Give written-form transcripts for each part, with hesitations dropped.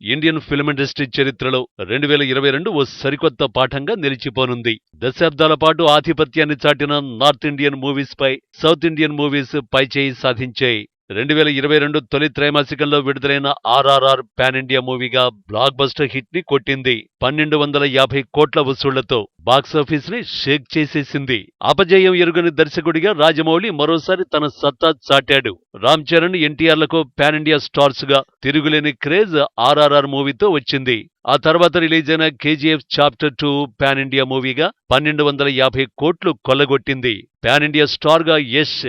Indian film industry చరిత్రలో 2022 ఓ సరికొత్త పాఠంగా నిలిచిపోనుంది. దశాబ్దాల పాటు ఆధిపత్యాన్ని చాటిన నార్త్ ఇండియన్ మూవీస్ పై సౌత్ ఇండియన్ మూవీస్ పైచేయి సాధించాయి. 2022 తొలి త్రైమాసికంలో విడుదలైన ఆర్ఆర్ఆర్ పాన్ ఇండియా మూవీగా బ్లాక్ బస్టర్ హిట్ ని కొట్టింది. 1250 కోట్ల వసూళ్లతో బాక్సాఫీస్ ని షేక్ చేసేసింది. అపజయం ఎరుగని దర్శకుడిగా రాజమౌళి మరోసారి తన సత్తా చాటాడు. రామ్ చరణ్, ఎన్టీఆర్లకు పాన్ ఇండియా స్టార్స్ గా తిరుగులేని క్రేజ్ ఆర్ఆర్ఆర్ మూవీతో వచ్చింది. ఆ తర్వాత రిలీజ్ అయిన కేజీఎఫ్ చాప్టర్ 2 పాన్ ఇండియా మూవీగా 1250 కోట్లు కొల్లగొట్టింది. పాన్ ఇండియా స్టార్ గా యష్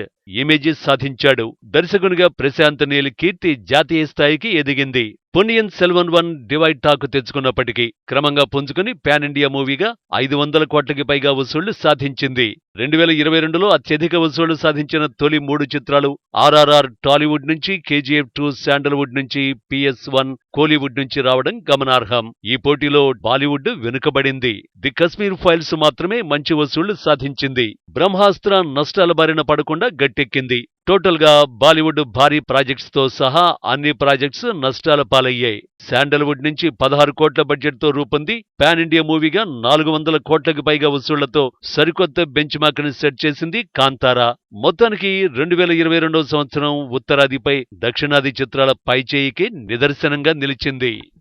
ఇమేజ్ సాధించాడు. దర్శకునిగా ప్రశాంత్ నీల్ కీర్తి జాతీయ స్థాయికి ఎదిగింది. పొన్నియిన్ సెల్వన్ 1 డివైడ్ టాక్ తెచ్చుకున్నప్పటికీ క్రమంగా పుంజుకుని పాన్ ఇండియా మూవీగా 500 కోట్లకి పైగా వసూళ్లు సాధించింది. 2022లో అత్యధిక వసూళ్లు సాధించిన తొలి 3 చిత్రాలు ఆర్ఆర్ఆర్ టాలీవుడ్ నుంచి, కేజీఎఫ్ 2 శాండల్వుడ్ నుంచి, PS1 కోలీవుడ్ నుంచి రావడం గమనార్హం. ఈ పోటీలో బాలీవుడ్ వెనుకబడింది. ది కశ్మీర్ ఫైల్స్ మాత్రమే మంచి వసూళ్లు సాధించింది. బ్రహ్మాస్త్ర నష్టాల బారిన పడకుండా గట్టెక్కింది. టోటల్ గా బాలీవుడ్ భారీ ప్రాజెక్ట్స్ తో సహా అన్ని ప్రాజెక్ట్స్ నష్టాల పాలయ్యాయి. శాండల్వుడ్ నుంచి 16 కోట్ల బడ్జెట్ తో రూపొంది పాన్ ఇండియా మూవీగా 400 కోట్లకి పైగా వసూళ్లతో సరికొత్త బెంచ్ మార్క్ ని సెట్ చేసింది కాంతారా. మొత్తానికి 2022 సంవత్సరం ఉత్తరాదిపై దక్షిణాది చిత్రాల పైచేయికి నిదర్శనంగా నిలిచింది.